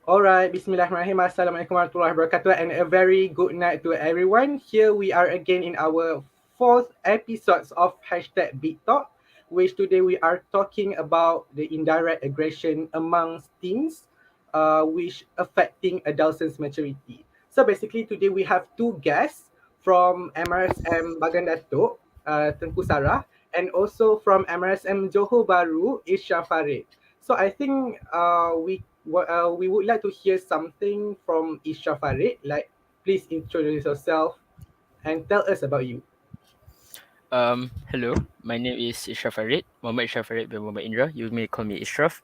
Alright, Bismillahirrahmanirrahim. Assalamualaikum warahmatullahi wabarakatuh, and a very good night to everyone. Here we are again in our fourth episodes of Hashtag Big Talk, which today we are talking about the indirect aggression amongst teens, which affecting adolescence maturity. So basically today we have two guests from MRSM Bagan Datuk, Tengku Sarah, and also from MRSM Johor Bahru, Isha Farid. So I think we would like to hear something from Isha Farid. Like, please introduce yourself and tell us about you. Hello, my name is Ishraf Farid, Muhammad Ishraf Farid bin Muhammad Indra. You may call me Ishraf.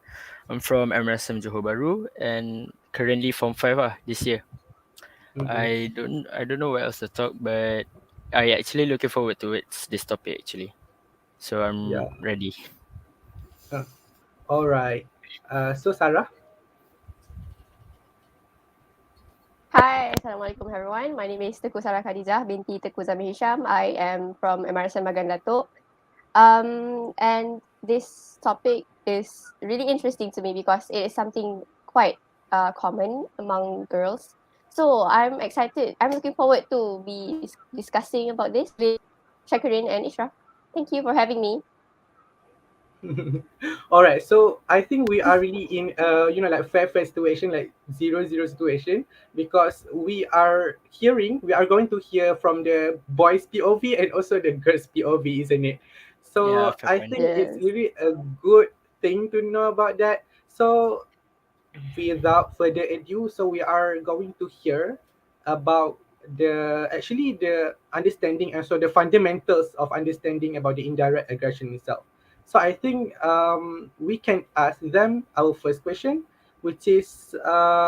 I'm from MRSM Johor Bahru and currently Form 5 this year. Mm-hmm. I don't know what else to talk, but I actually looking forward towards this topic actually. So Yeah. I'm ready. Uh, all right. So Sarah. Hi, Assalamualaikum everyone. My name is Teku Sarah Khadijah binti Teku Zami Hisham. I am from MRSM Magan Datuk. And this topic is really interesting to me because it is something quite common among girls. So I'm excited. I'm looking forward to be discussing about this with Shakirin and Ishraf. Thank you for having me. All right. So I think we are really in like fair situation, like 0-0 situation, because we are going to hear from the boys POV and also the girls POV, isn't it? Yeah, So fair I point. think it's Yes. really a good thing to know about that. So without further ado, so we are going to hear about the understanding and so the fundamentals of understanding about the indirect aggression itself. So I think we can ask them our first question, which is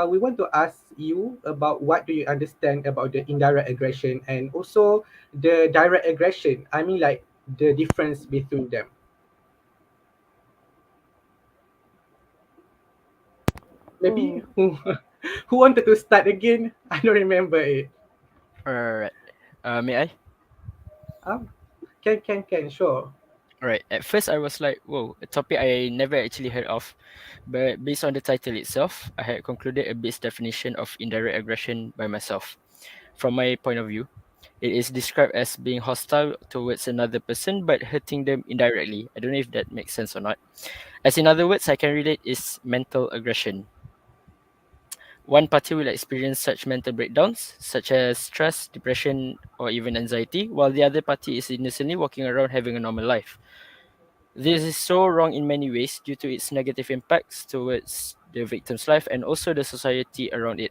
we want to ask you about what do you understand about the indirect aggression and also the direct aggression. I mean, like the difference between them. Maybe Mm. who wanted to start again? I don't remember it. Alright. May I? Um, can, sure. Alright. At first I was like, whoa, a topic I never actually heard of. But based on the title itself, I had concluded a base definition of indirect aggression by myself. From my point of view, it is described as being hostile towards another person but hurting them indirectly. I don't know if that makes sense or not. As in other words, I can relate is mental aggression. One party will experience such mental breakdowns, such as stress, depression, or even anxiety, while the other party is innocently walking around having a normal life. This is so wrong in many ways due to its negative impacts towards the victim's life and also the society around it.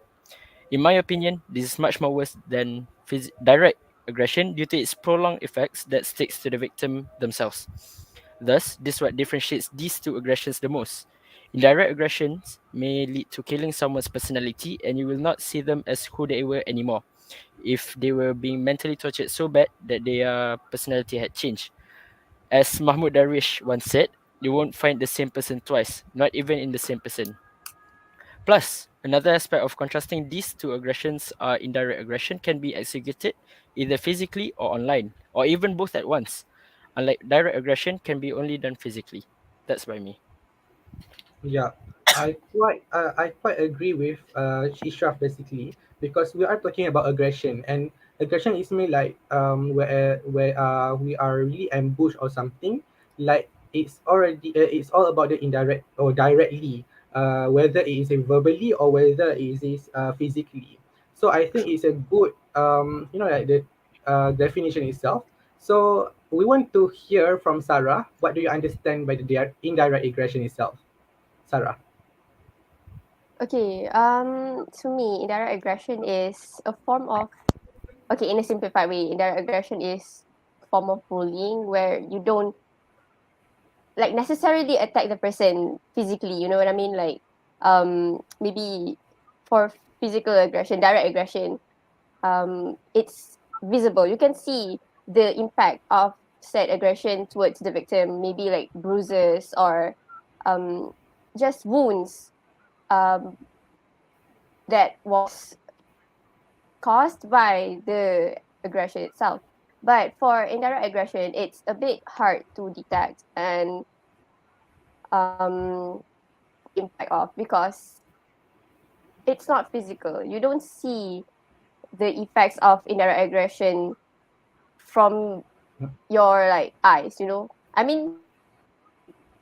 In my opinion, this is much more worse than direct aggression due to its prolonged effects that sticks to the victim themselves. Thus, this is what differentiates these two aggressions the most. Indirect aggressions may lead to killing someone's personality and you will not see them as who they were anymore if they were being mentally tortured so bad that their personality had changed. As Mahmoud Darwish once said, you won't find the same person twice, not even in the same person. Plus, another aspect of contrasting these two aggressions are indirect aggression can be executed either physically or online, or even both at once. Unlike direct aggression can be only done physically. That's by me. Yeah, I quite agree with Ishraf basically because we are talking about aggression and aggression is me like where we are really ambushed or something like it's all about the indirect or directly whether it is a verbally or whether it is physically. So I think True. it's a good like the definition itself. So we want to hear from Sarah. What do you understand by the indirect aggression itself? Sarah. Okay. To me, indirect aggression is a form of in a simplified way, indirect aggression is a form of bullying where you don't like necessarily attack the person physically. You know what I mean? Like, maybe for physical aggression, direct aggression, it's visible. You can see the impact of said aggression towards the victim. Maybe like bruises or um, just wounds um, that was caused by the aggression itself. But for indirect aggression, it's a bit hard to detect and impact of because it's not physical. You don't see the effects of indirect aggression from your like eyes, you know. I mean,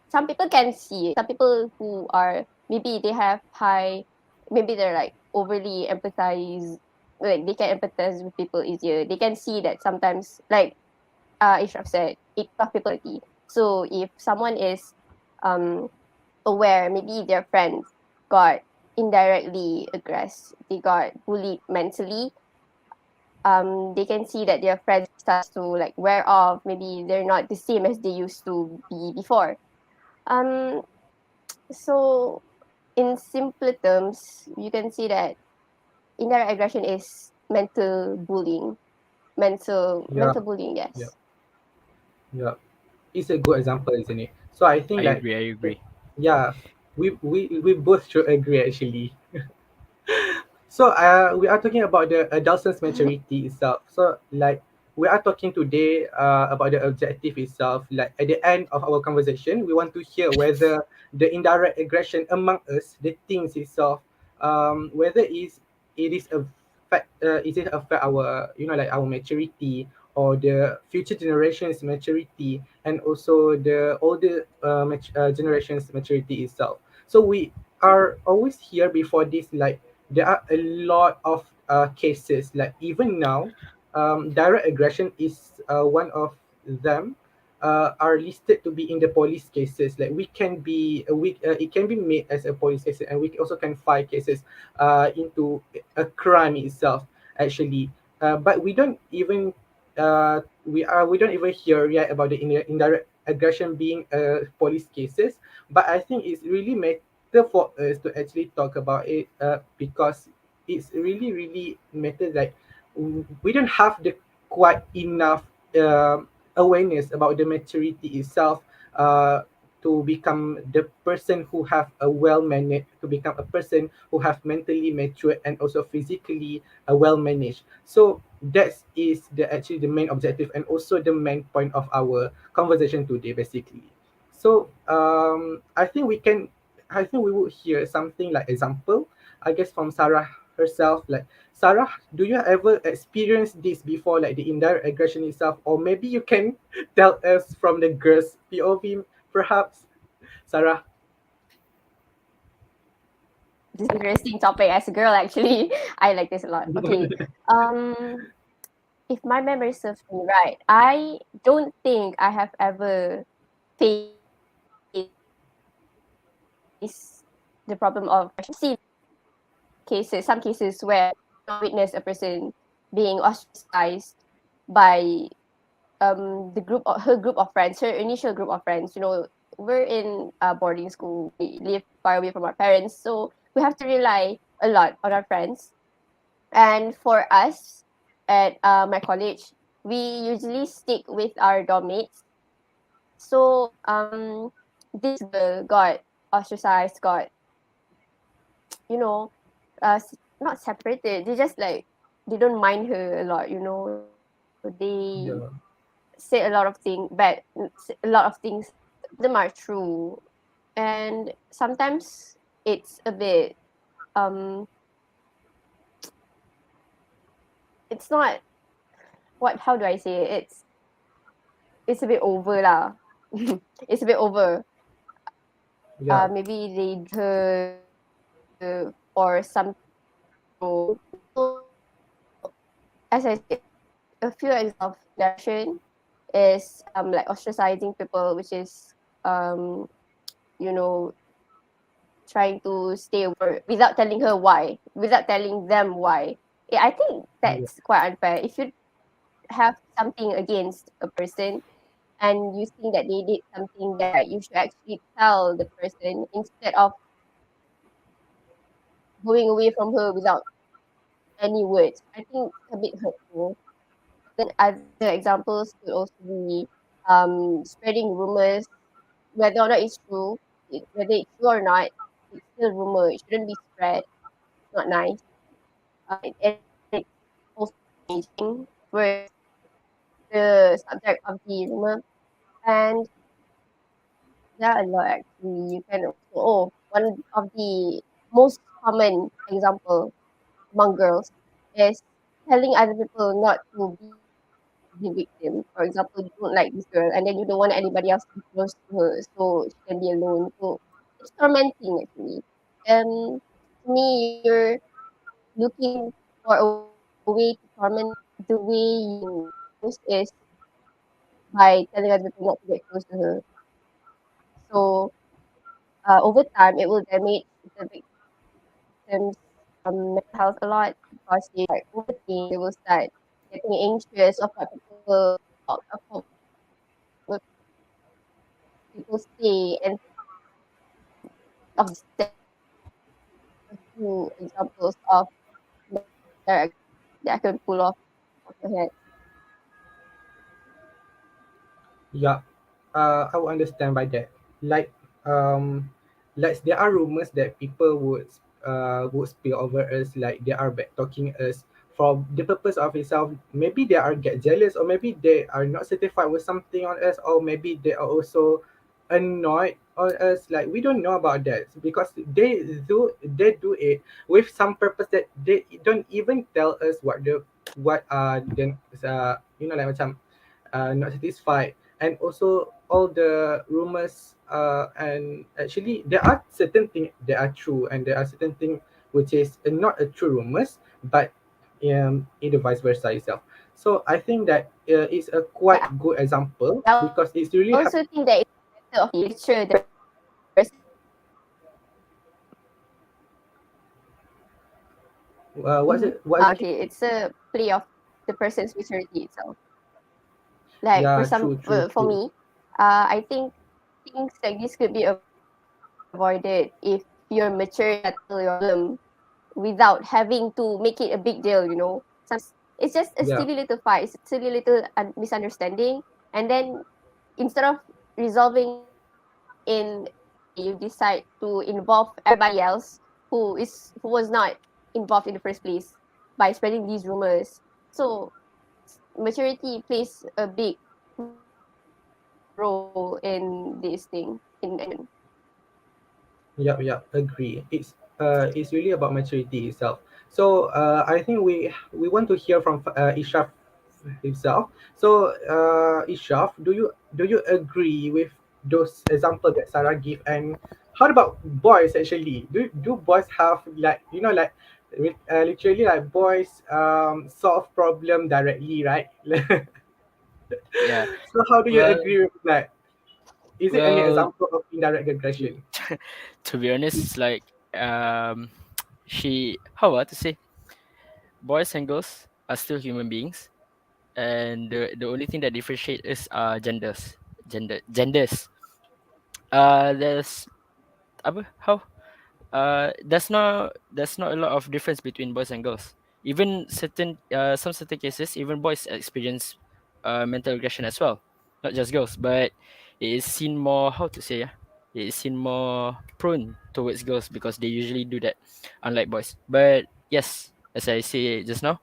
some people can see it. Some people who are maybe they have high, maybe they're like overly empathize, like they can empathize with people easier. They can see that sometimes, like Ishraf said, it of people so if someone is um aware, maybe their friends got indirectly aggressed, they got bullied mentally, they can see that their friends starts to like wear off, maybe they're not the same as they used to be before. um so in simpler terms, you can see that indirect aggression is mental bullying. Yeah, Mental bullying, yeah, yes. yeah. It's a good example, isn't it? So I think I like, agree. I agree. yeah, we both should agree actually. So we are talking about the adolescence maturity itself. So like we are talking today about the objective itself. Like at the end of our conversation, we want to hear whether the indirect aggression among us, the things itself, whether it is affect is it affect our, you know, like our maturity or the future generations maturity, and also the older generations maturity itself. So we are always here before this, like there are a lot of cases, like even now, direct aggression is one of them, are listed to be in the police cases. Like we can be it can be made as a police case, and we also can file cases into a crime itself actually. But we don't even we don't even hear yet about the indirect aggression being police cases. But I think it's really matter for us to actually talk about it, because it's really matter, like we don't have the quite enough awareness about the maturity itself, uh, to become the person who have a well managed, to become a person who have mentally matured and also physically well managed. So that is the actually the main objective and also the main point of our conversation today basically. So I think we would hear something like example, I guess, from Sarah herself. Like Sarah, do you ever experience this before, like the indirect aggression itself, or maybe you can tell us from the girls' POV, perhaps, Sarah? This is interesting topic as a girl actually. I like this a lot. Okay. Um if my memory serves me right, I don't think I have ever faced the problem of aggression. Seen some cases where witness a person being ostracized by the group of her group of friends, her initial group of friends. You know, we're in a boarding school. We live far away from our parents, so we have to rely a lot on our friends. And for us at my college, we usually stick with our dorm mates. So this girl got ostracized, got you know, not separated. They just like they don't mind her a lot. You know, they Yeah, say a lot of things bad, a lot of things. Them are true, and sometimes it's a bit um, it's not what. How do I say it? It's a bit over lah. It's a bit over. yeah, Maybe they her for some as I said, a few examples of direction is like ostracizing people, which is um you know trying to stay without telling her why, without telling them why. Yeah, I think yeah, that's quite unfair. If you have something against a person and you think that they did something bad, you should actually tell the person instead of going away from her without any words. I think it's a bit hurtful. Then other examples could also be spreading rumors, whether or not it's true, whether it's true or not, it's still rumor. It shouldn't be spread. It's not nice. And it's also damaging towards the subject of the rumor. And there are a lot actually. You can also, oh, one of the most common example among girls is telling other people not to be the victim. For example, you don't like this girl and then you don't want anybody else to be close to her so she can be alone. So it's tormenting actually. Um to me you're looking for a way to torment her. The way you get close is by telling other people not to get close to her. So over time it will damage the victim's mental health a lot because they will start overthinking, they will start getting anxious of what people talk, of what people say, and of these things. These are just a few examples of indirect aggression that I can pull off my head. Yeah, I would understand by that. Like, um, like there are rumors that people would spill over us, like they are back talking us for the purpose of itself. Maybe they are get jealous, or maybe they are not satisfied with something on us, or maybe they are also annoyed on us. Like we don't know about that because they do it with some purpose that they don't even tell us what then like macam not satisfied, and also all the rumors and actually there are certain things that are true and there are certain things which is not a true rumors, but in the vice versa itself. So I think that it's a quite good example Yeah, because I it's really also think that it's a matter of literature the person what's it what is it? okay, it's a play of the person's maturity itself. Like Yeah, true, true, for true. me, I think things like this could be avoided if you're mature enough to settle your problem without having to make it a big deal. You know, sometimes it's Yeah. just a silly little fight, it's a silly little misunderstanding, and then instead of resolving it in a peaceful way, you decide to involve everybody else who was not involved in the first place by spreading these rumors. So maturity plays a big role in this thing in aggression. Yep, yep, agree. It's really about maturity itself. So I think we want to hear from Ishaf himself. So Ishaf, do you agree with those examples that Sarah give? And how about boys actually? Do boys have like literally like boys solve problem directly, right? Yeah. So how do you Well, agree with that? Is it any well, example of indirect to, aggression? to be honest, it's like she how about to say boys and girls are still human beings, and the only thing that differentiates is genders. There's apa how there's not a lot of difference between boys and girls. Even some certain cases, even boys experience mental aggression as well, not just girls. But it is seen more, how to say, yeah, it is seen more prone towards girls because they usually do that, unlike boys. But yes, as I say just now,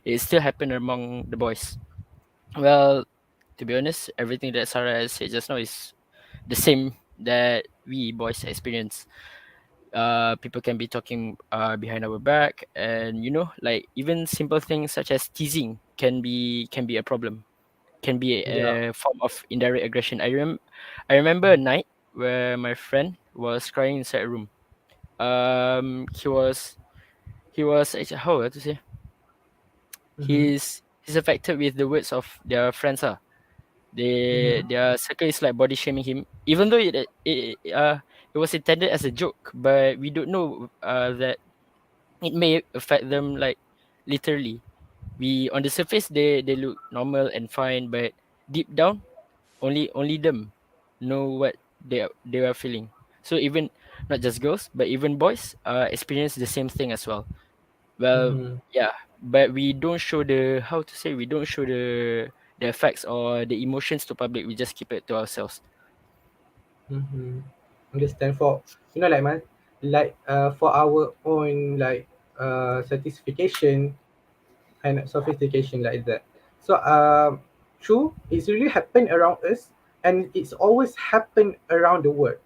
it still happen among the boys. Well, to be honest, everything that Sarah has said just now is the same that we boys experience. People can be talking behind our back, and like even simple things such as teasing can be a problem, can be Yeah. a form of indirect aggression. I remember a night where my friend was crying inside a room. He was actually, how to say, Mm-hmm. he's affected with the words of their friends. Mm-hmm. Their circle is like body shaming him, even though it was intended as a joke, but we don't know that it may affect them, like, literally. We On the surface, they look normal and fine, but deep down, only them know what they are feeling. So even not just girls, but even boys experience the same thing as well. Well, Mm-hmm. yeah, but we don't show the, how to say, we don't show the effects or the emotions to public. We just keep it to ourselves. Mm-hmm. Understand for like man, like for our own like satisfaction and sophistication like that. So true, it's really happened around us and it's always happened around the world.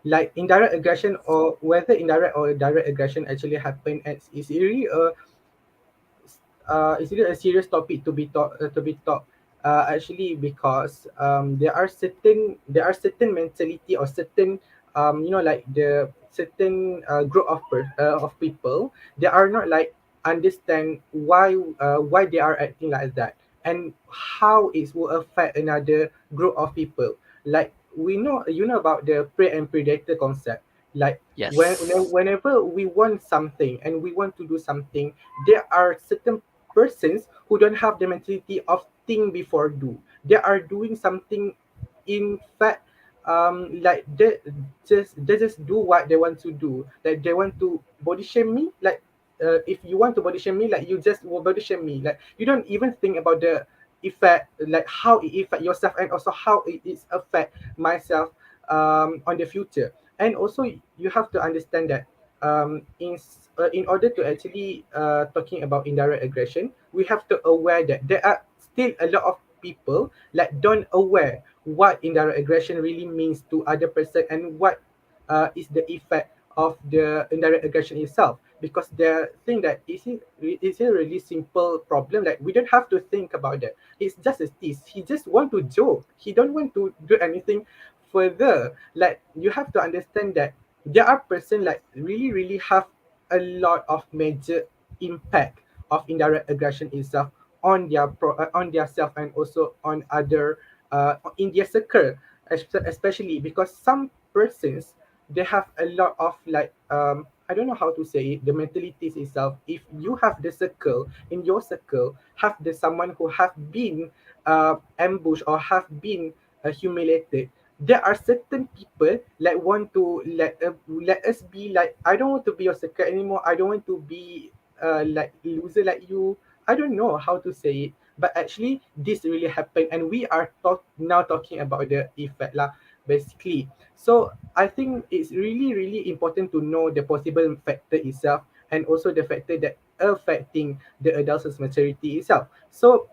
Like indirect aggression, or whether indirect or direct aggression actually happen, and is really a is it a serious topic to be taught actually, because there are certain mentality or certain like the certain group of people, they are not like understand why they are acting like that, and how it will affect another group of people. Like, we know, about the prey and predator concept. Like, Yes. whenever we want something and we want to do something, there are certain persons who don't have the mentality of think before do. They are doing something, in fact, like they just do what they want to do. Like, they want to body shame me. Like, if you want to body shame me, like, you just will body shame me. Like, you don't even think about the effect, like how it affect yourself, and also how it is affect myself on the future. And also, you have to understand that in order to actually talking about indirect aggression, we have to aware that there are still a lot of people like don't aware what indirect aggression really means to other person, and what is the effect of the indirect aggression itself, because they think that it's a really simple problem, like we don't have to think about that. It's just a tease. He just want to joke. He don't want to do anything further. Like, you have to understand that there are person like really have a lot of major impact of indirect aggression itself on their self, and also on other in their circle, especially because some persons, they have a lot of like I don't know how to say it, the mentalities itself. If you have the circle, in your circle have the someone who have been ambushed or have been humiliated, there are certain people like want to let us be like, I don't want to be your circle anymore. I don't want to be like loser like you. I don't know how to say it, but actually this really happened, and we are now talking about the effect lah, basically. So I think it's really important to know the possible factor itself, and also the factor that affecting the adult's maturity itself. So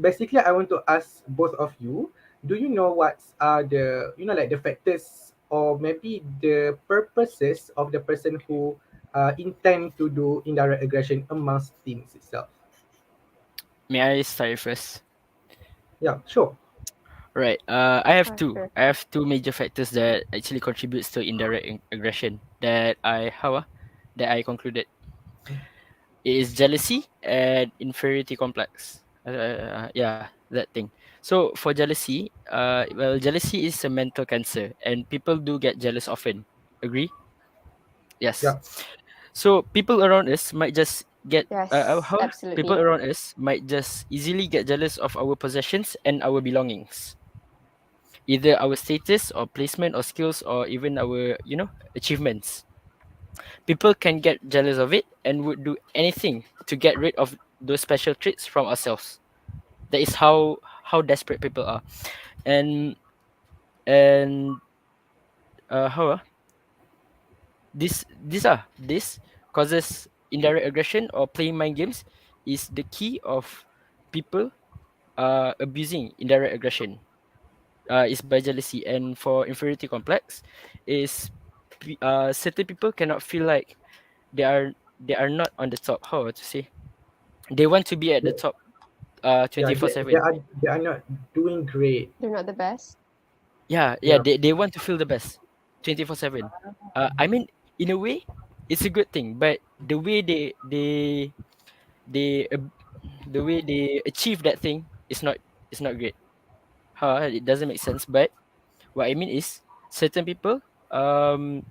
basically, I want to ask both of you, do you know what's the, like the factors, or maybe the purposes of the person who intend to do indirect aggression amongst teams itself? May I start first? Yeah, sure. Right. I have two. Sure. I have two major factors that actually contributes to indirect aggression that I concluded. It is jealousy and inferiority complex. Yeah, that thing. So for jealousy, well, jealousy is a mental cancer, and people do get jealous often. Agree? Yes. Yeah, So people around us might just get Yes, how people absolutely. around us might just easily get jealous of our possessions and our belongings, either our status or placement or skills or even our achievements. People can get jealous of it and would do anything to get rid of those special traits from ourselves. That is how desperate people are. And and how this causes indirect aggression or playing mind games is the key of people abusing indirect aggression is by jealousy. And for inferiority complex is certain people cannot feel like they are not on the top. How to say, they want to be at the yeah, top yeah. twenty four They seven. are they are not doing great. They're not the best. Yeah, yeah, Yeah, they want to feel the best 24/7. I mean, in a way it's a good thing, but they the way they achieve that thing is not great. It doesn't make sense. But what I mean is, certain people, um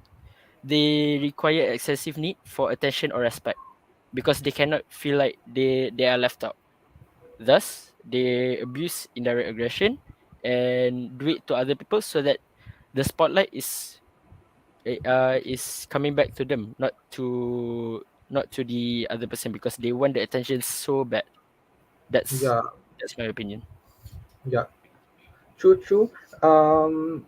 they require excessive need for attention or respect because they cannot feel like they are left out. Thus, they abuse indirect aggression and do it to other people so that the spotlight is coming back to them, not to the other person, because they want the attention so bad. That's yeah, that's my opinion. yeah. True, true. Um,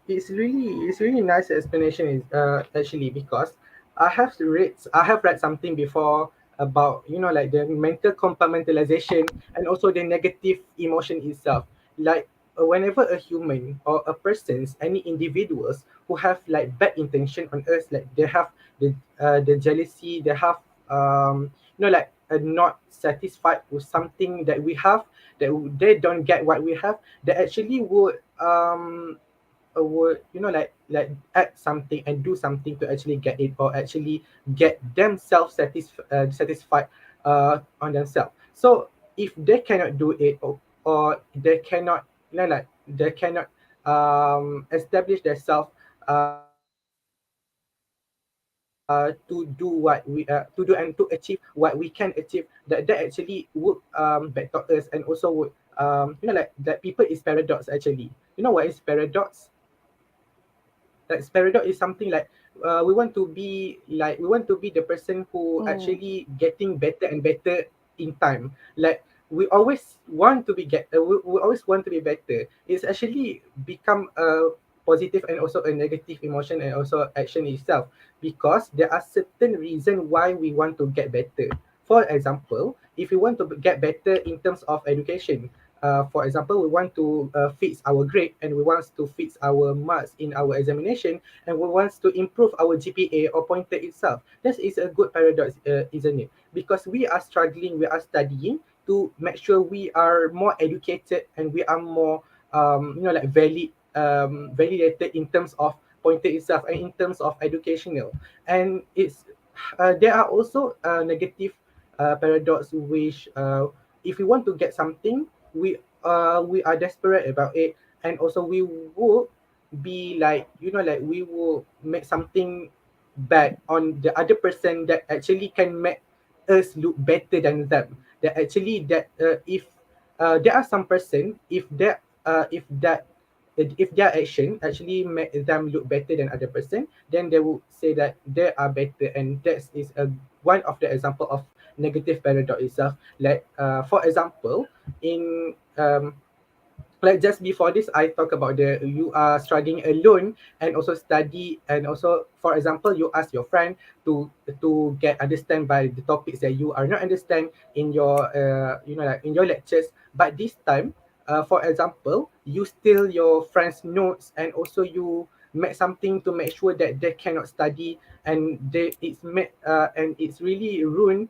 it's really nice explanation is actually, because I have read something before about, like the mental compartmentalization, and also the negative emotion itself. Like, whenever a human or a person's any individuals who have like bad intention on us, like they have the jealousy, they have like not satisfied with something that we have, that they don't get what we have, they actually would like act something and do something to actually get it, or actually get themselves satisfied on themselves. So if they cannot do it, or they cannot, like they cannot establish themselves to do to do and to achieve what we can achieve, that actually would backtalk us, and also would that people is paradox actually. You know what is paradox? Like paradox is something like we want to be the person who actually getting better and better in time. Like we always want to be we always want to be better. It's actually become a positive and also a negative emotion and also action itself, because there are certain reason why we want to get better. For example, if we want to get better in terms of education, for example, we want to fix our grade, and we want to fix our marks in our examination, and we want to improve our GPA or pointer itself. This is a good paradox, isn't it? Because we are struggling, we are studying to make sure we are more educated, and we are more like validated in terms of pointer itself, and in terms of educational. And it's there are also negative paradox, which if we want to get something, we are desperate about it, and also we will be like, like we will make something bad on the other person that actually can make us look better than them. That actually that if there are some person, if their action actually make them look better than other person, then they will say that they are better, and that is a one of the example of negative paradox itself. Like for example, in like just before this, I talk about the you are struggling alone and also study, and also for example, you ask your friend to get understand by the topics that you are not understand in your like in your lectures. But this time, for example, you steal your friend's notes, and also you make something to make sure that they cannot study, and and it's really ruined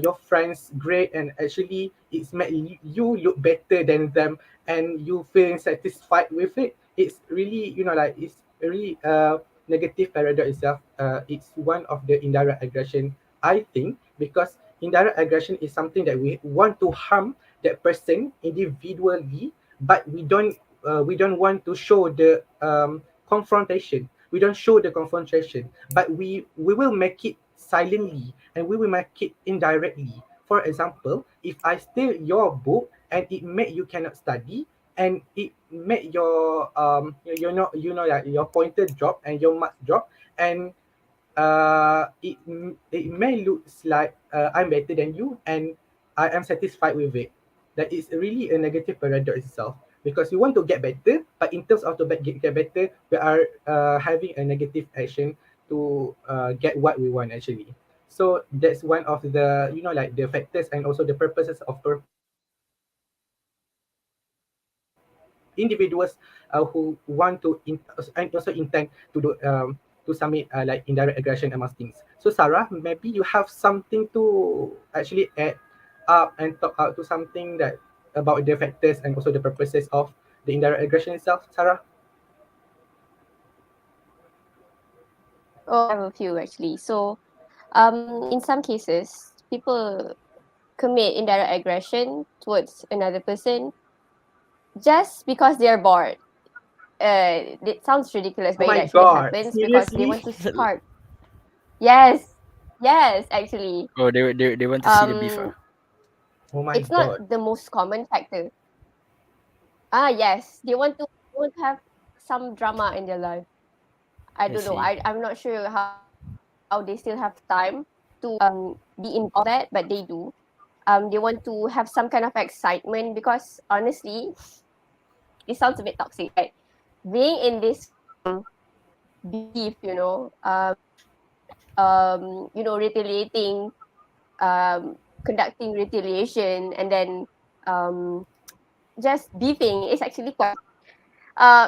your friend's grade, and actually it's made you look better than them, and you feeling satisfied with it. It's really, like it's really negative paradox itself. It's one of the indirect aggression, I think, because indirect aggression is something that we want to harm that person individually, but we don't want to show the confrontation. We don't show the confrontation, but we will make it silently, and we will make it indirectly. For example, if I steal your book and it make you cannot study, and it make your like your pointer drop and your marks drop, and it may looks like I'm better than you, and I am satisfied with it. That is really a negative paradox itself, because we want to get better, but in terms of to get better, we are having a negative action to get what we want actually. So that's one of the, like the factors and also the purposes of individuals who want to and also intend to submit like indirect aggression amongst things. So Sarah, maybe you have something to actually add up and talk out to something that about the factors and also the purposes of the indirect aggression itself, Sarah. Oh, I have a few actually. So, in some cases, people commit indirect aggression towards another person just because they're bored. It sounds ridiculous, Oh but it my actually god, happens because they seriously? want to start. Yes, yes, actually. Oh, they want to see the beef. Um, Oh my it's not god. the most common factor. Ah, yes, they want to have some drama in their life. I I don't know. see. I'm not sure how they still have time to be involved in that, but they do. They want to have some kind of excitement because honestly, it sounds a bit toxic, but being in this beef, retaliating, conducting retaliation, and then um just beefing is actually quite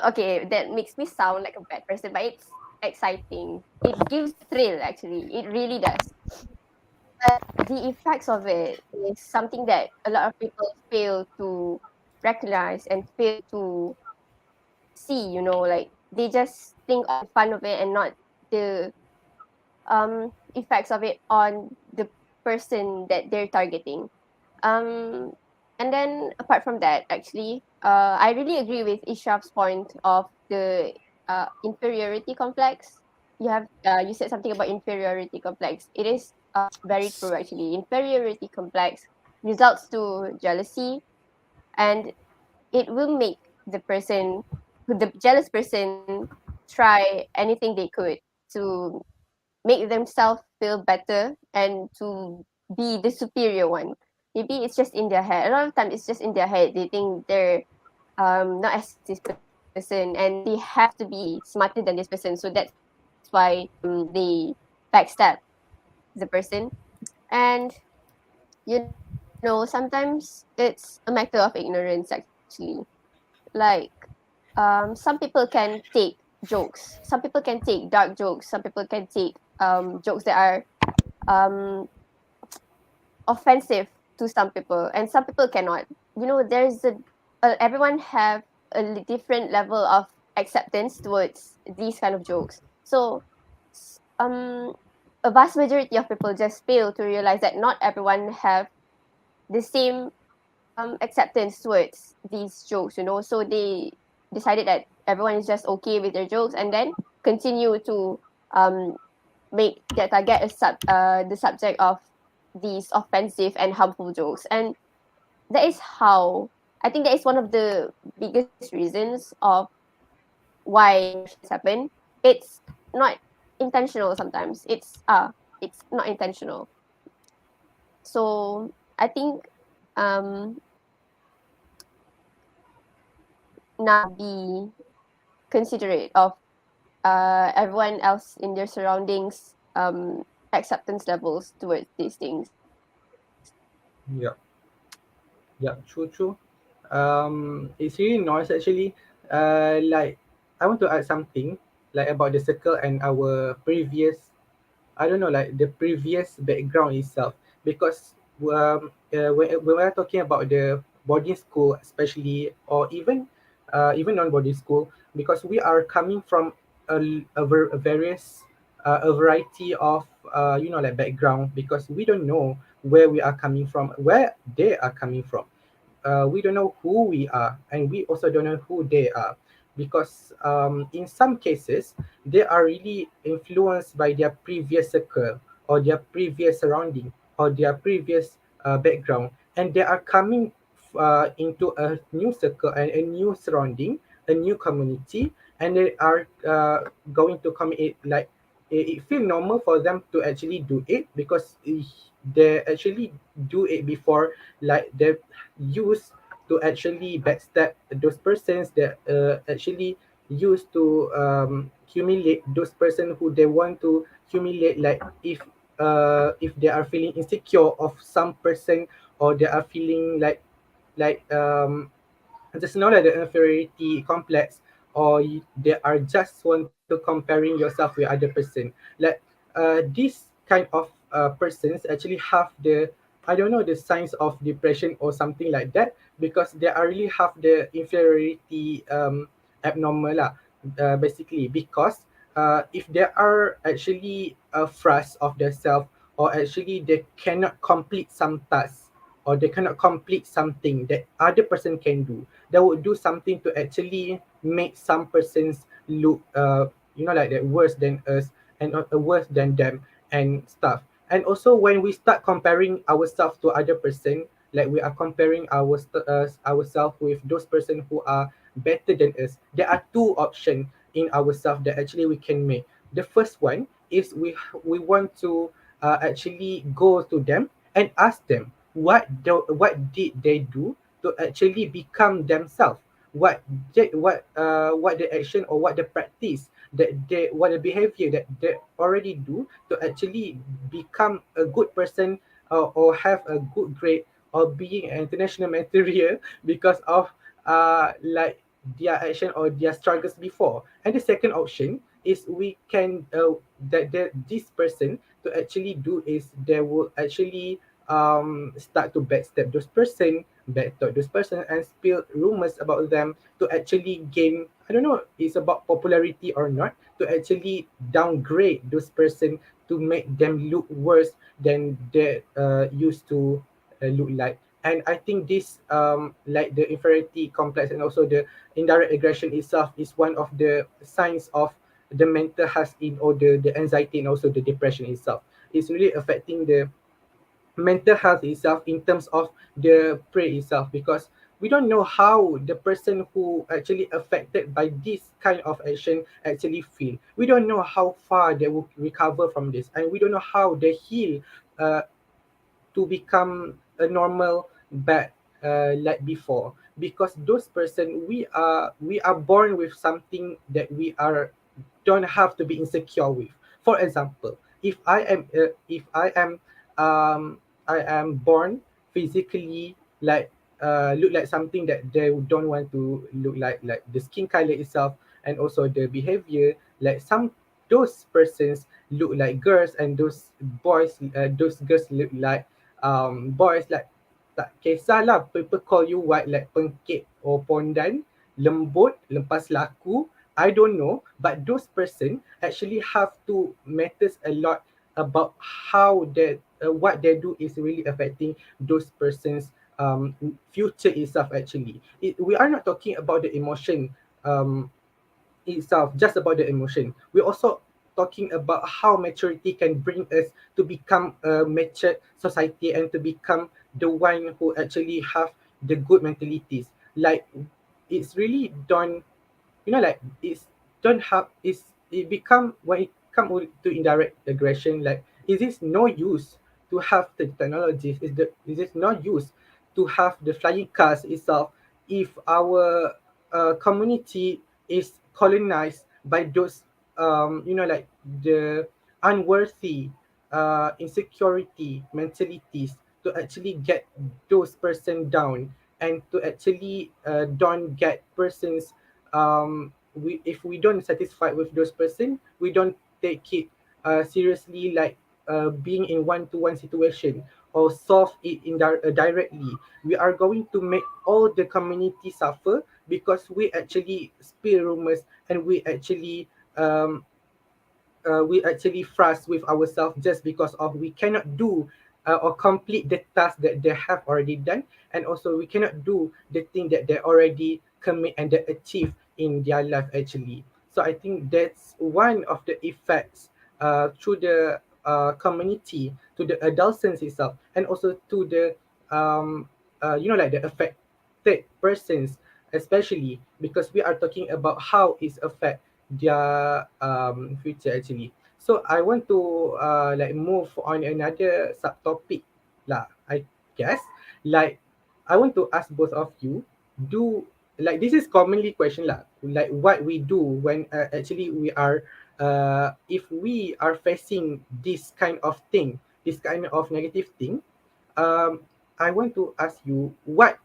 okay, that makes me sound like a bad person, but it's exciting. It gives you thrill actually. It really does. But the effects of it is something that a lot of people fail to recognize and fail to see, like they just think of the fun of it and not the effects of it on the person that they're targeting. Um, and then apart from that, actually, I really agree with Ishraf's point of the inferiority complex. You said something about inferiority complex. It is very true actually. Inferiority complex results to jealousy, and it will make the jealous person, try anything they could to make themselves feel better and to be the superior one. Maybe it's just in their head. A lot of time it's just in their head. They think they're not as this person and they have to be smarter than this person. So that's why they backstab the person. And sometimes it's a matter of ignorance actually. Like some people can take jokes. Some people can take dark jokes. Some people can take jokes that are um offensive to some people, and some people cannot. There's everyone have different level of acceptance towards these kind of jokes. So um a vast majority of people just fail to realize that not everyone have the same acceptance towards these jokes. So they decided that everyone is just okay with their jokes, and then continue to um make their target the subject of these offensive and harmful jokes. And that is how I think that is one of the biggest reasons of why aggressions happen. It's not intentional sometimes. It's not intentional. So I think um now be considerate of everyone else in their surroundings acceptance levels towards these things. Yeah, yeah, true, true. It's really nice actually. Like I want to add something like about the circle and our previous, I don't know, like the previous background itself, because when we're talking about the boarding school, especially, or even non-boarding school, because we are coming from a various a variety of like background, because we don't know where we are coming from, where they are coming from. We don't know who we are, and we also don't know who they are, because in some cases they are really influenced by their previous circle or their previous surrounding or their previous background, and they are coming into a new circle and a new surrounding, a new community, and they are going to come it like it feel normal for them to actually do it, because they actually do it before, like they used to actually backstab those persons that actually used to humiliate those person who they want to humiliate, like if they are feeling insecure of some person, or they are feeling like just know that the inferiority complex, or they are just want to comparing yourself with other person, like this kind of persons actually have the, I don't know, the signs of depression or something like that, because they are really have the inferiority abnormal lah, basically, because if they are actually frust of themselves, or actually they cannot complete some tasks, or they cannot complete something that other person can do, they would do something to actually make some persons look like that worse than us, and worse than them and stuff. And also when we start comparing ourselves to other person, like we are comparing ourselves with those person who are better than us, there are two options in ourselves that actually we can make. The first one is we want to actually go to them and ask them what did they do to actually become themselves, what the action or what the practice that they, what the behavior that they already do to actually become a good person, or have a good grade, or being an international material because of like their action or their struggles before. And the second option is we can that this person to actually do is they will actually start to backstab those person, backtalk those person, and spill rumors about them to actually gain, I don't know, it's about popularity or not, to actually downgrade those person to make them look worse than they used to look like. And I think this like the inferiority complex and also the indirect aggression itself is one of the signs of the mental health in or the anxiety and also the depression itself. It's really affecting the mental health itself in terms of the prey itself, because we don't know how the person who actually affected by this kind of action actually feel. We don't know how far they will recover from this, and we don't know how they heal uh, to become a normal back like before, because those person we are born with something that we are don't have to be insecure with. For example, if I am born physically like look like something that they don't want to look like the skin color itself, and also the behavior, like some those persons look like girls, and those girls look like boys, like tak kisahlah people call you what, like pengkit or pondan, lembut, lepas laku, I don't know, but those person actually have to matters a lot about how that what they do is really affecting those persons future itself actually. We are not talking about the emotion um itself, just about the emotion. We're also talking about how maturity can bring us to become a mature society and to become the one who actually have the good mentalities. Like it's really done, like it's don't have it's it become when it come to indirect aggression, like is this no use to have the technologies, is this no use to have the flying cars itself if our community is colonized by those like the unworthy insecurity mentalities to actually get those person down, and to actually don't get persons if we don't satisfied with those person, we don't take it seriously, like being in one-to-one situation or solve it directly. We are going to make all the community suffer because we actually spill rumors, and we actually frust with ourselves just because of we cannot do or complete the task that they have already done, and also we cannot do the thing that they already commit and they achieve in their life actually. So I think that's one of the effects through the community to the adolescence itself, and also to the like the affected persons, especially because we are talking about how it's affect their future actually. So I want to like move on another subtopic lah, I guess. Like I want to ask both of you, do like this is commonly question lah, like what we do when actually we are if we are facing this kind of thing, this kind of negative thing. um I want to ask you, what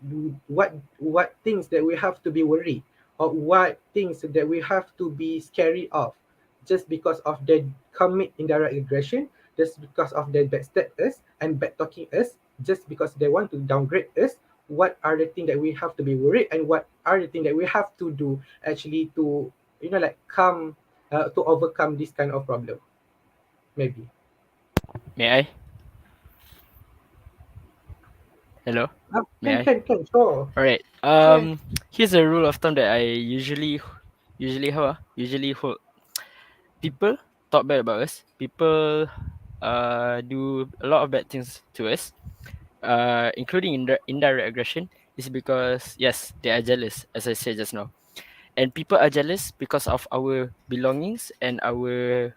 things that we have to be worried, or what things that we have to be scary of, just because of they commit indirect aggression, just because of they backstab us and bad talking us, just because they want to downgrade us. What are the things that we have to be worried, and what are the things that we have to do actually to like come to overcome this kind of problem, maybe. May I? Hello? May I? Can sure. Alright. Sure. Here's a rule of thumb that I usually how usually hold. People talk bad about us. People do a lot of bad things to us. Including indirect aggression is because yes, they are jealous, as I said just now. And people are jealous because of our belongings and our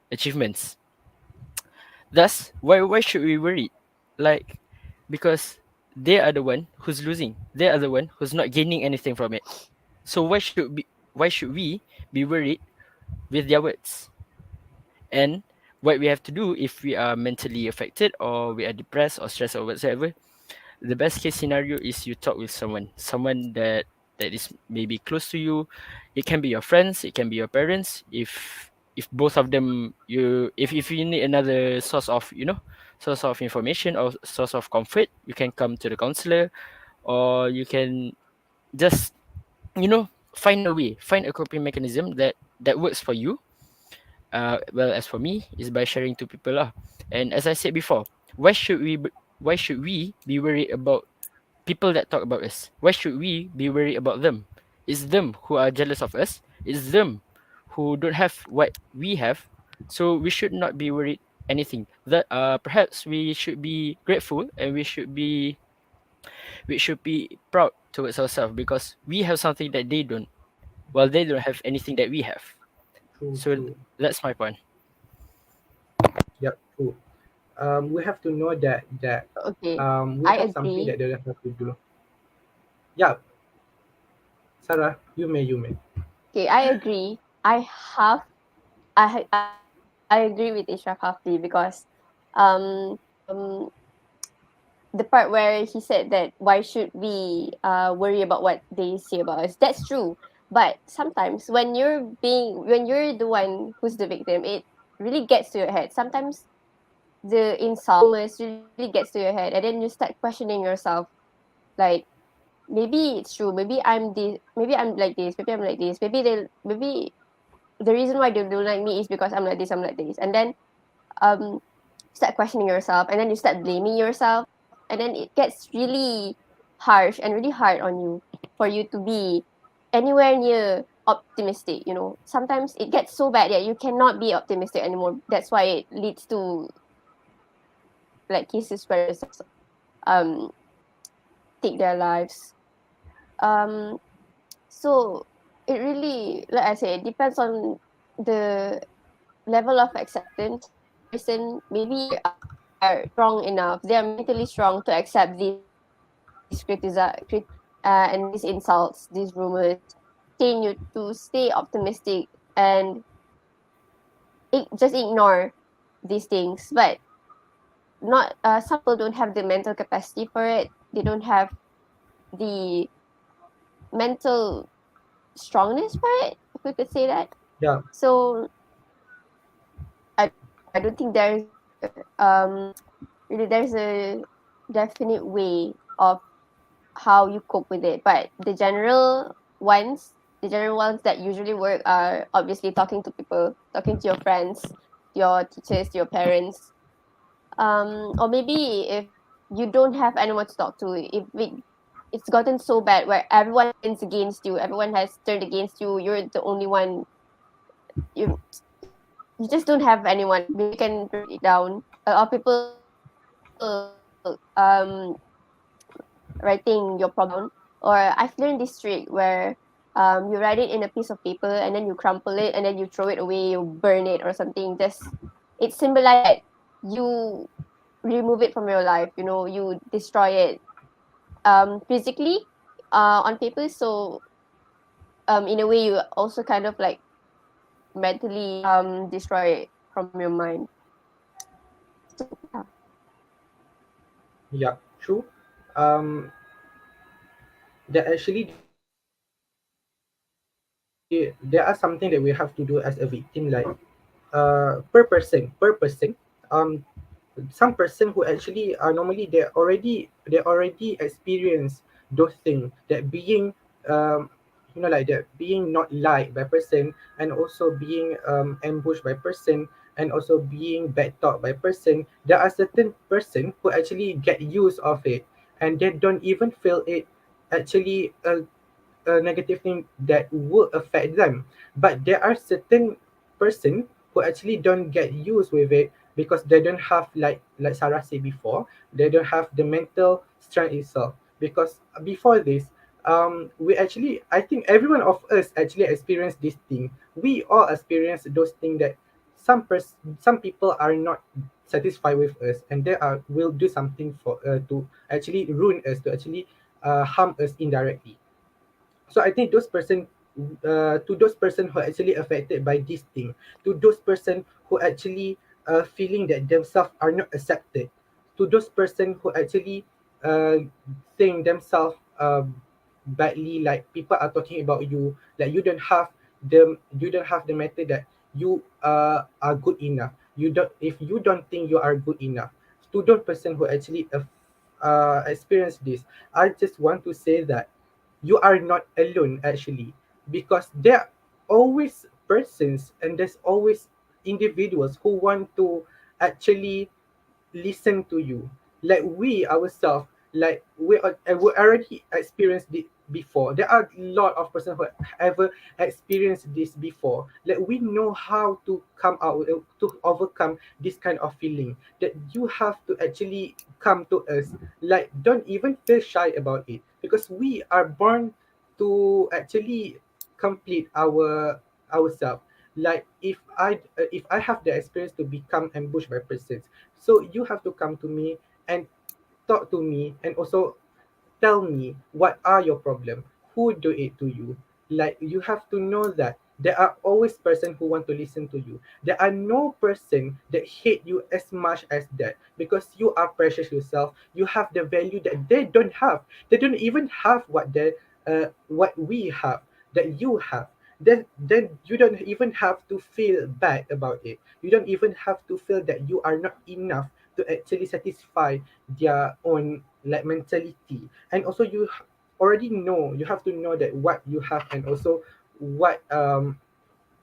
achievements. Thus, why should we worry? Like, because they are the one who's losing. They are the one who's not gaining anything from it. So why should we be worried with their words? And what we have to do if we are mentally affected or we are depressed or stressed or whatsoever, the best case scenario is you talk with someone that is maybe close to you. It can be your friends, it can be your parents. If both of them, if you need another source of, source of information or source of comfort, you can come to the counselor, or you can just, find a way, find a coping mechanism that works for you. Well, as for me, is by sharing to people lah. And as I said before, why should we be worried about people that talk about us? Why should we be worried about them? It's them who are jealous of us. It's them who don't have what we have. So we should not be worried anything. That perhaps we should be grateful, and we should be proud towards ourselves because we have something that they don't, while they don't have anything that we have. True, So true. that's my point. Yep, true. We have to know that Okay, we I have something agree. that they don't have to do. Yeah, Sarah, you may. Okay, I agree. I agree with Ishraf halfly because um the part where he said that why should we worry about what they say about us, that's true. But sometimes when you're the one who's the victim, it really gets to your head. Sometimes the insult, the rumors really gets to your head, and then you start questioning yourself, like maybe it's true, maybe I'm like this, maybe I'm like this, maybe the reason why they don't like me is because I'm like this, and then um start questioning yourself, and then you start blaming yourself, and then it gets really harsh and really hard on you for you to be anywhere near optimistic. Sometimes it gets so bad that you cannot be optimistic anymore. That's why it leads to like cases where people um take their lives. um so it really, like I say, it depends on the level of acceptance of the person. Maybe they are strong enough, they are mentally strong to accept and these insults, these rumors, to stay optimistic and just ignore these things. But not some people don't have the mental capacity for it. They don't have the mental strongness for it, if we could say that. Yeah, So I don't think there's really there's a definite way of how you cope with it. But the general ones that usually work are obviously talking to people, talking to your friends, your teachers, your parents. Or maybe if you don't have anyone to talk to, if it's gotten so bad where everyone turns against you, everyone has turned against you, you're the only one, you you just don't have anyone. Maybe you can write it down. Or people writing your problem down. Or I've learned this trick where you write it in a piece of paper, and then you crumple it, and then you throw it away, you burn it or something. Just it symbolizes that you remove it from your life. You destroy it physically on paper. So in a way, you also kind of like mentally destroy it from your mind. So yeah. yeah, true. Um, that actually there are something that we have to do as a victim, like per person. Um, some person who actually are normally they already experience those things, that being um like that, being not liked by person, and also being ambushed by person, and also being bad talk by person. There are certain person who actually get used of it, and they don't even feel it actually a negative thing that will affect them. But there are certain person who actually don't get used with it, because they don't have, like Sarah said before, they don't have the mental strength itself. Because before this, we actually, I think every one of us actually experienced this thing. We all experience those things that some people are not satisfied with us, and they are will do something for to actually ruin us, to actually harm us indirectly. So I think to those person who are actually affected by this thing, to those person who actually feeling that themselves are not accepted, to those person who actually uh, think themselves badly, like people are talking about you, like you don't have the matter that you are good enough. You don't, if you don't think you are good enough, to those person who actually experience this, I just want to say that you are not alone actually, because there are always persons and there's always individuals who want to actually listen to you. Like we ourselves, like we already experienced it before. There are a lot of person who ever experienced this before. Like we know how to come out to overcome this kind of feeling. That you have to actually come to us. Like don't even feel shy about it, because we are born to actually complete ourselves. Like if I have the experience to become ambushed by persons, so you have to come to me and talk to me, and also tell me what are your problem, who do it to you. Like you have to know that there are always person who want to listen to you. There are no person that hate you as much as that, because you are precious yourself. You have the value that they don't have. They don't even have what we have, that you have. Then you don't even have to feel bad about it. You don't even have to feel that you are not enough to actually satisfy their own like mentality. And also already know, you have to know that what you have, and also what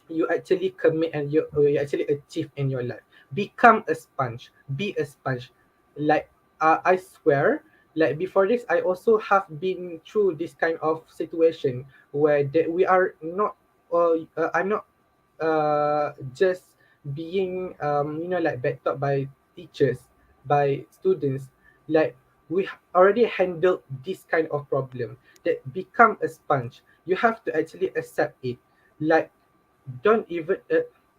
you actually commit, and you actually achieve in your life. Become a sponge, be a sponge. Like I swear, like before this I also have been through this kind of situation where we are not I'm not just being like backed up by teachers, by students. Like we already handled this kind of problem. That become a sponge, you have to actually accept it. Like don't even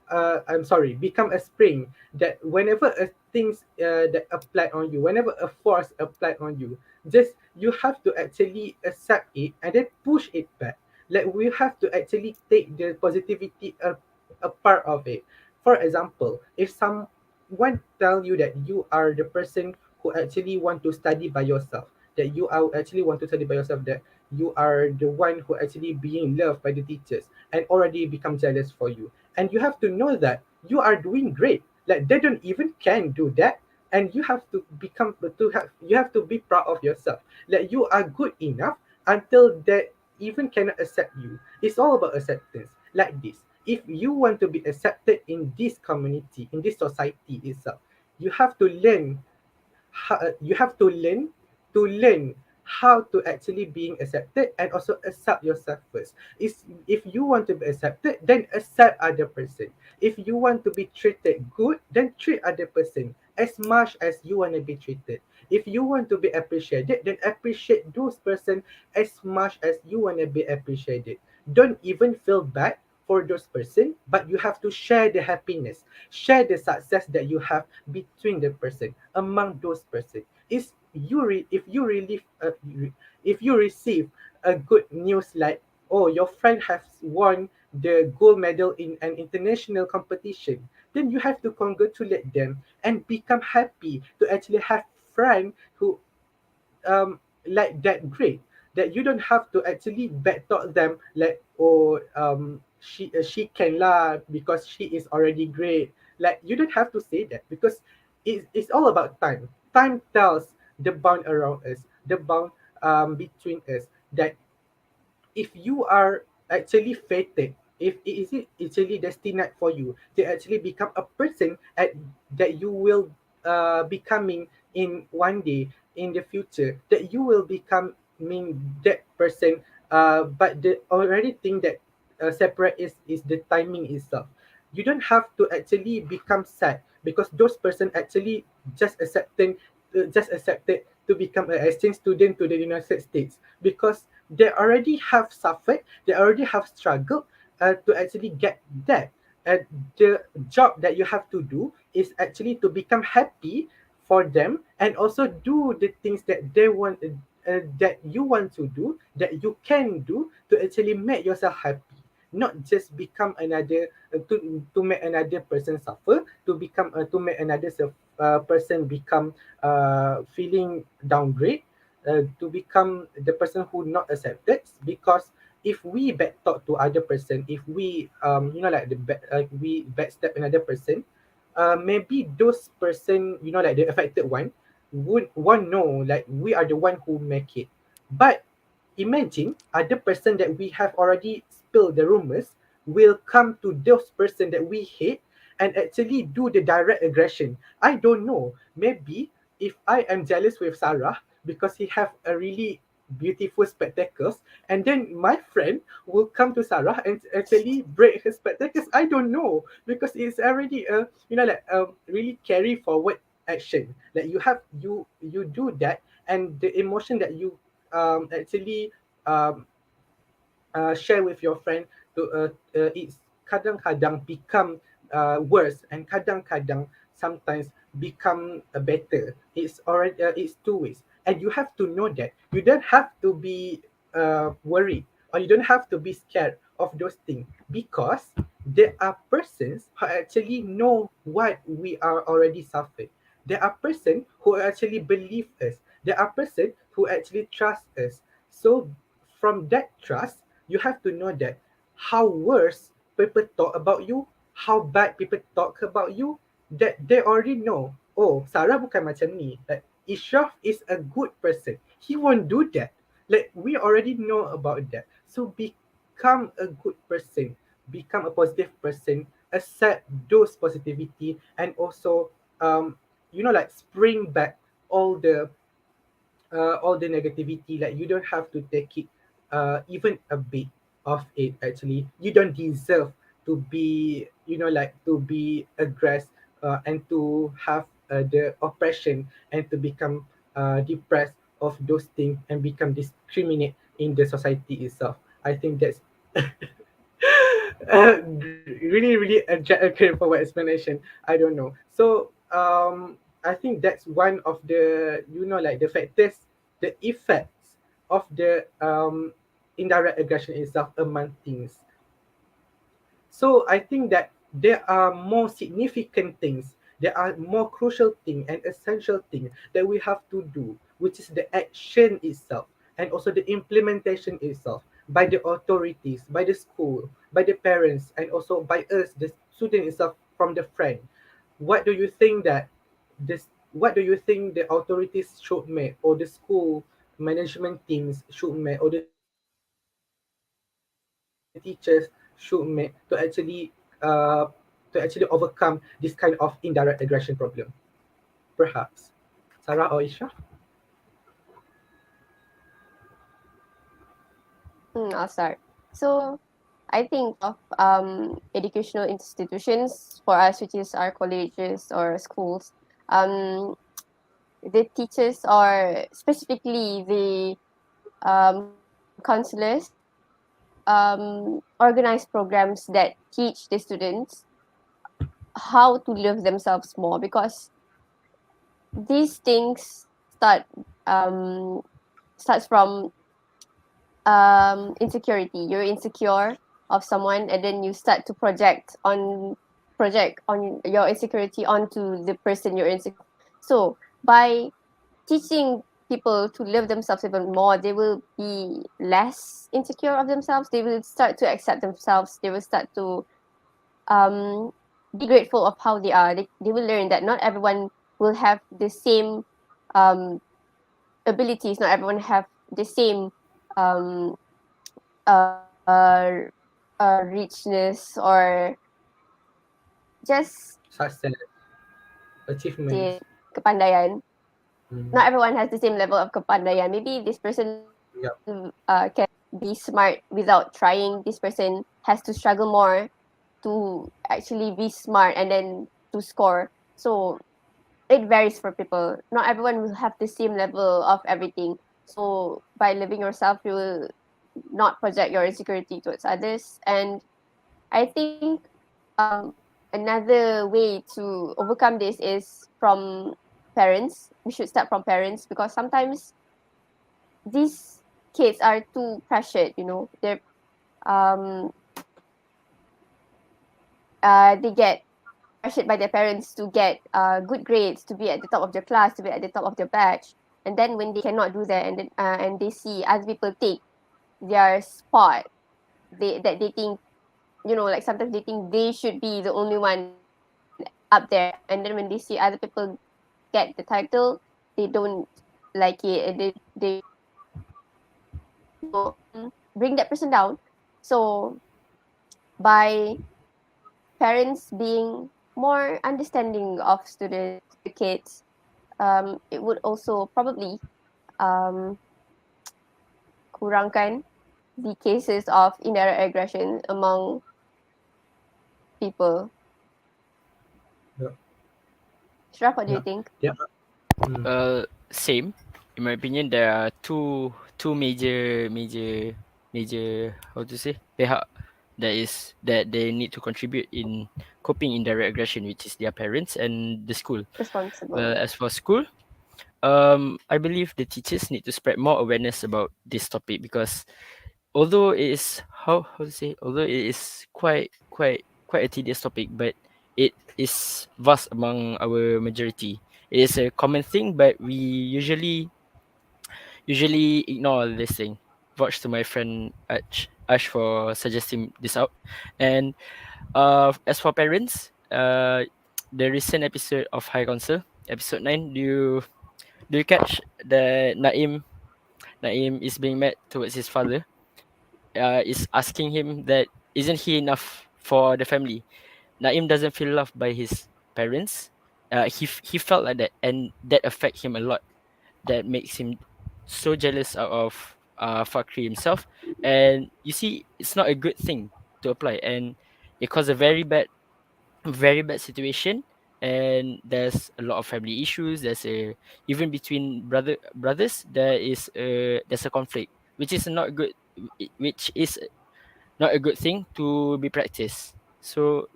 I'm sorry, become a spring, that whenever a things that apply on you, whenever a force applied on you, just you have to actually accept it and then push it back. Like we have to actually take the positivity a part of it. For example, if someone tell you that you are the person who actually want to study by yourself, that you are actually want to study by yourself, that you are the one who actually being loved by the teachers, and already become jealous for you. And you have to know that you are doing great. Like they don't even can do that. And you have to become to have you have to be proud of yourself. Like you are good enough until they even cannot accept you. It's all about acceptance. Like this. If you want to be accepted in this community, in this society itself, you have to learn you have to learn how to actually being accepted, and also accept yourself first. Is if you want to be accepted, then accept other person. If you want to be treated good, then treat other person as much as you want to be treated. If you want to be appreciated, then appreciate those person as much as you want to be appreciated. Don't even feel bad for those person, but you have to share the happiness, share the success that you have between the person, among those person. Is if you really if you receive a good news, like oh your friend has won the gold medal in an international competition, then you have to congratulate them and become happy to actually have friend who like that great, that you don't have to actually backtalk them like oh she can lah because she is already great. Like you don't have to say that, because it's all about time. Time tells the bond around us, the bond between us, that if you are actually fated, if it is it actually destined for you to actually become a person that you will becoming in one day in the future, that you will become mean that person. But the already thing that separate is the timing itself. You don't have to actually become sad because those person actually just accepting just accepted to become an exchange student to the United States, because they already have suffered, they already have struggled to actually get that. And the job that you have to do is actually to become happy for them, and also do the things that they want, that you want to do, that you can do to actually make yourself happy. not just become another to make another person suffer, to make another person become feeling downgrade, to become the person who not accepted. Because if we bad talk to other person, if we like we backstab another person, maybe those person, like the affected one, would want know like we are the one who make it. But imagine other person that we have already spilled the rumors will come to those person that we hate and actually do the direct aggression. I don't know. Maybe if I am jealous with Sarah because he have a really beautiful spectacles, and then my friend will come to Sarah and actually break her spectacles. I don't know, because it's already a really carry forward action. Like you do that, and the emotion that you actually um, share with your friend to it's kadang-kadang become worse, and kadang-kadang sometimes become better. It's already it's two ways, and you have to know that you don't have to be worried, or you don't have to be scared of those things, because there are persons who actually know what we are already suffering. There are persons who actually believe us. There are persons who actually trust us. So from that trust, you have to know that how worse people talk about you, how bad people talk about you, that they already know. Oh, Sarah bukan macam ni. Like Ishraf is a good person. He won't do that. Like we already know about that. So become a good person, become a positive person, accept those positivity, and also like spring back all the all the negativity. Like you don't have to take it even a bit of it. Actually, you don't deserve to be to be aggressed, and to have the oppression, and to become depressed of those things, and become discriminate in the society itself. I think that's really a forward explanation. I don't know. So I think that's one of the like the factors, the effects of the indirect aggression itself among teens. So I think that there are more significant things, there are more crucial thing and essential thing that we have to do, which is the action itself, and also the implementation itself by the authorities, by the school, by the parents, and also by us, the student itself, from the friend. What do you think that this? What do you think the authorities should make, or the school management teams should make, or the teachers should make to actually overcome this kind of indirect aggression problem? Perhaps Sarah or Isha? I'll start. So I think of educational institutions for us, which is our colleges or schools. Um, the teachers, or specifically the counselors, organize programs that teach the students how to love themselves more, because these things um, starts from insecurity. You're insecure of someone, and then you start to project on your insecurity onto the person you're insecure. So by teaching people to love themselves even more, they will be less insecure of themselves. They will start to accept themselves. They will start to um, be grateful of how they are. They will learn that not everyone will have the same um, abilities. Not everyone have the same um, uh, richness, or just Success, achievements. the kepandaian. Mm. Not everyone has the same level of kepandaian. Maybe this person Yep. can be smart without trying. This person has to struggle more to actually be smart and then to score. So it varies for people. Not everyone will have the same level of everything. So by living yourself, you will not project your insecurity towards others. And I think another way to overcome this is from parents. We should start from parents, because sometimes these kids are too pressured. They're um they get pressured by their parents to get good grades, to be at the top of their class, to be at the top of their batch. And then when they cannot do that, and then and they see other people take their spot, they think, you know, like sometimes they think they should be the only one up there. And then when they see other people get the title, they don't like it, and they bring that person down. So by parents being more understanding of students, of the kids, it would also probably um, kurangkan the cases of indirect aggression among people. Yeah. Shraf, what do you Yeah. think? Yeah. Mm. Same. In my opinion, there are two major how to say pihak that they need to contribute in coping indirect aggression, which is their parents and the school. Well, Responsible. as for school, I believe the teachers need to spread more awareness about this topic, because although it is how to say although it is quite a tedious topic, but it is vast among our majority. It is a common thing, but we usually ignore this thing. Vouch to my friend Ash for suggesting this out. And as for parents, the recent episode of High Council, episode 9, do you catch that Naim is being mad towards his father, is asking him that isn't he enough for the family? Naim doesn't feel loved by his parents. He felt like that, and that affect him a lot. That makes him so jealous out of Fakri himself. And you see, it's not a good thing to apply, and it caused a very bad situation. And there's a lot of family issues. There's a even between brothers there's a conflict, which is not good, which is not a good thing to be practiced. So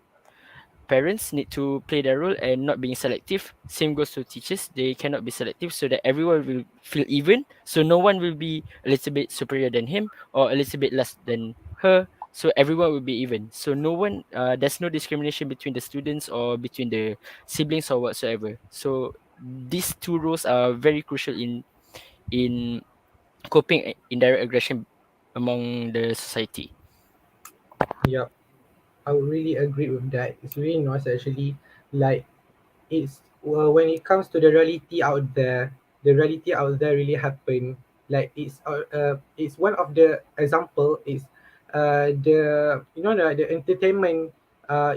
parents need to play their role and not being selective. Same goes to teachers. They cannot be selective so that everyone will feel even. So no one will be a little bit superior than him or a little bit less than her. So everyone will be even. So no one, there's no discrimination between the students or between the siblings or whatsoever. So these two roles are very crucial in coping indirect aggression among the society. Yeah. I would really agree with that. It's really nice actually. Like it's when it comes to the reality out there really happen. Like it's one of the example is the the entertainment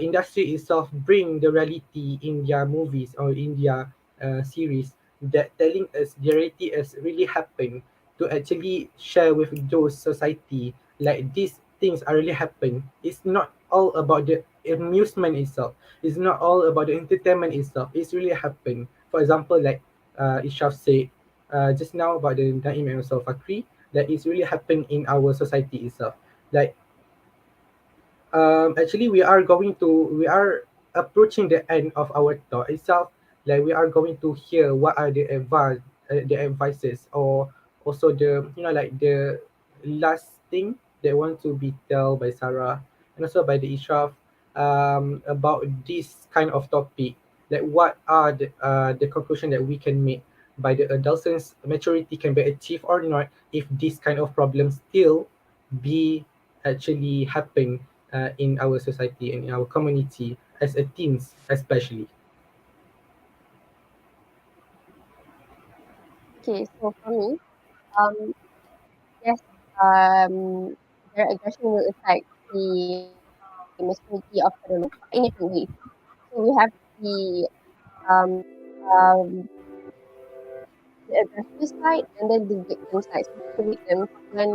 industry itself bring the reality in their movies or in their series, that telling us the reality has really happened, to actually share with those society like these things are really happen. It's not all about the amusement itself, it's not all about the entertainment itself. It's really happened. For example, like Ishaf said just now about the Naim and also Fakri, that it's really happened in our society itself. Like actually we are approaching the end of our talk itself. Like we are going to hear what are the advices, or also the like the last thing that want to be tell by Sarah and also by the Ishraf about this kind of topic. Like what are the conclusion that we can make by the adolescence maturity can be achieved or not if this kind of problem still be actually happen in our society and in our community as a teens especially. Okay, so for me, um, yes, um, their aggression will affect the maturity of adolescents in different ways. So we have the um, the aggressor side and then the victim side. So for the victims, when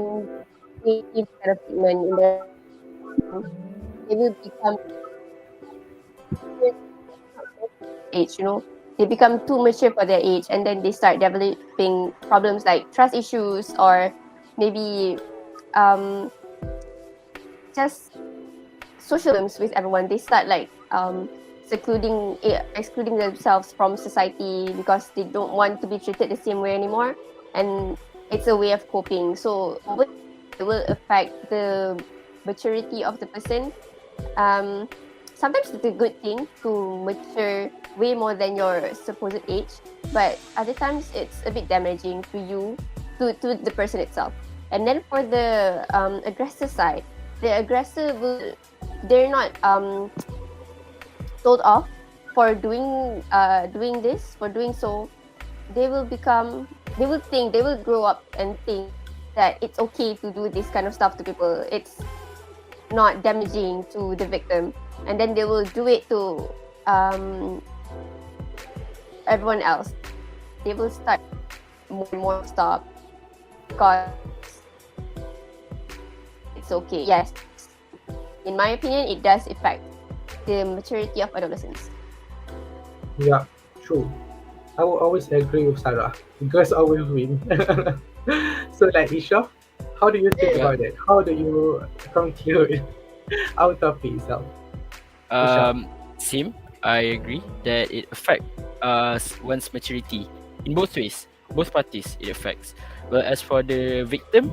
they receive kind of treatment in their adolescence, they will become age, you know, they become too mature for their age, and then they start developing problems like trust issues, or maybe um, just social problems with everyone. They start like excluding themselves from society because they don't want to be treated the same way anymore, and it's a way of coping. So over time, it will affect the maturity of the person. Um, sometimes it's a good thing to mature way more than your supposed age, but other times it's a bit damaging to you, to the person itself. And then for the aggressor side, the aggressor will, they're not told off for doing this, for doing so. They will become, they will grow up and think that it's okay to do this kind of stuff to people. It's not damaging to the victim, and then they will do it to everyone else. They will start more and more stop because it's okay. Yes, in my opinion, it does affect the maturity of adolescence. Yeah, true. I will always agree with Sarah. Girls always win. So, like Isha, how do you think Yeah. about it? How do you conclude our topic itself? Isha. Same. I agree that it affects one's maturity in both ways, both parties. It affects. Well, as for the victim,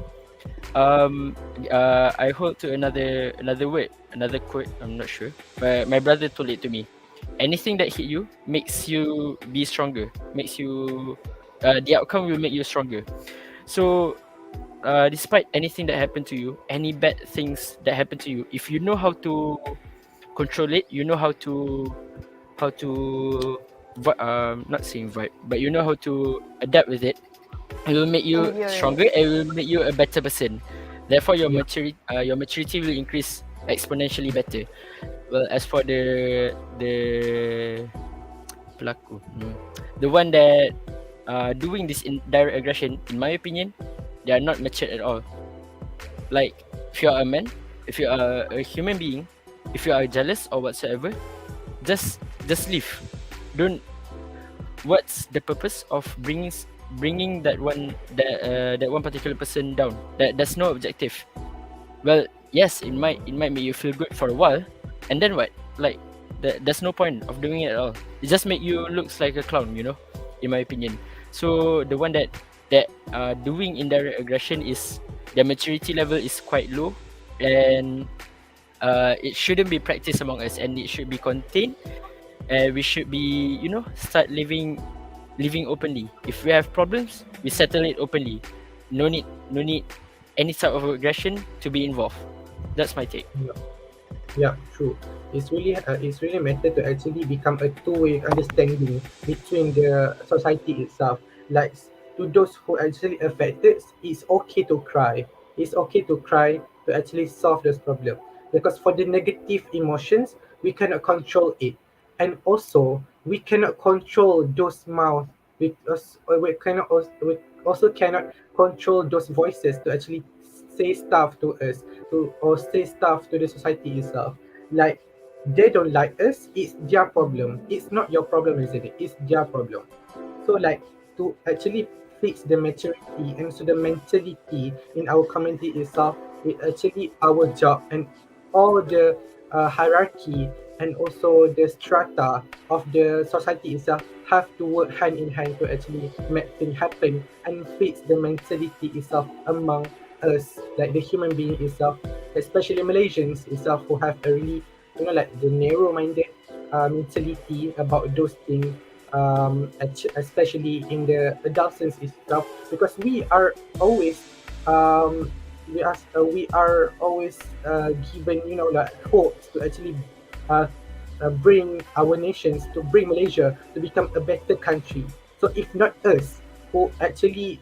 I hold to another word, another quote. I'm not sure, but my brother told it to me. Anything that hit you makes you be stronger. Makes you, the outcome will make you stronger. So, despite anything that happened to you, any bad things that happen to you, if you know how to control it, you know how to not saying vibe, but you know how to adapt with it. It will make you Endure stronger. it. It will make you a better person. Therefore, Yeah, your maturity will increase exponentially better. Well, as for the pelaku, the one that doing this indirect aggression, in my opinion, they are not matured at all. Like, if you are a man, if you are a human being, if you are jealous or whatsoever, just leave. Don't. What's the purpose of bringing that one particular person down? There's no objective. Well, yes, it might make you feel good for a while, and then what? Like, there's no point of doing it at all. It just make you looks like a clown, in my opinion. So the one that doing indirect aggression is, their maturity level is quite low, and it shouldn't be practiced among us, and it should be contained. We should be, start living openly. If we have problems, we settle it openly. No need any type of aggression to be involved. That's my take. yeah, yeah, true. It's really matter to actually become a two-way understanding between the society itself. Like, to those who actually affected, it's okay to cry. It's okay to cry to actually solve this problem. Because for the negative emotions, we cannot control it, and also we cannot control those mouths. We also cannot control those voices to actually say stuff to us, to or say stuff to the society itself. Like, they don't like us, it's their problem. It's not your problem, isn't it? It's their problem. So, like, to actually fix the maturity and so the mentality in our community itself, it's actually our job, and all the hierarchy and also the strata of the society itself have to work hand in hand to actually make things happen and fix the mentality itself among us, like the human being itself, especially Malaysians itself, who have a really, like, the narrow-minded mentality about those things, especially in the adolescence itself, because um, we are always given, like, hopes to actually uh, bring Malaysia to become a better country. So if not us, who actually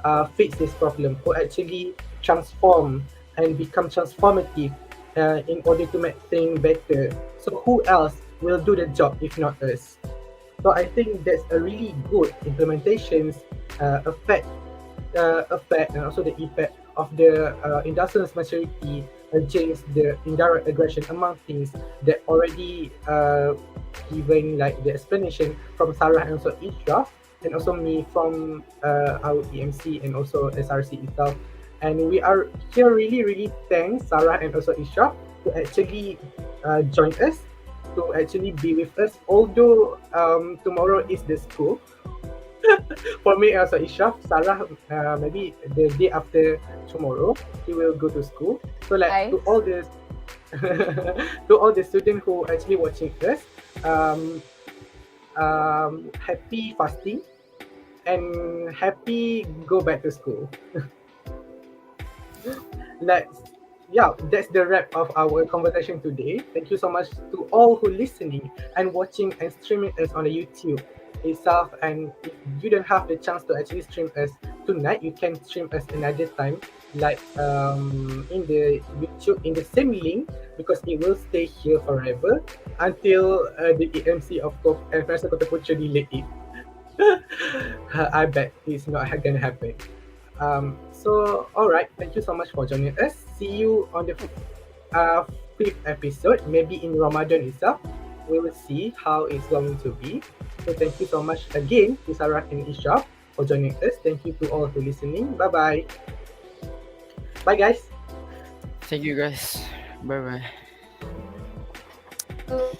uh, fix this problem, who actually transform and become transformative in order to make things better. So who else will do the job if not us? So I think that's a really good implementations effect and also the effect of the industrial maturity against the indirect aggression among things that already given, like, the explanation from Sarah and also Isra, and also me from our EMC and also SRC itself. And we are here really, really thanks Sarah and also Isra to actually join us, to actually be with us. Although tomorrow is the school, for me as a Isha, Sarah, maybe the day after tomorrow, he will go to school. So, like, Guys, to all this, To all the students who actually watching us, um, happy fasting and happy go back to school. Let's Yeah, that's the wrap of our conversation today. Thank you so much to all who listening and watching and streaming us on the YouTube itself. And if you don't have the chance to actually stream us tonight, you can stream us another time, like in the YouTube in the same link, because it will stay here forever until the EMC of Professor Kota Putra delete it. I bet it's not gonna happen. So, all right. Thank you so much for joining us. See you on the uh, fifth episode, maybe in Ramadan itself. We will see how it's going to be. So, thank you so much again to Sarah and Isha for joining us. Thank you to all for listening. Bye bye. Bye, guys. Thank you guys. Bye bye. So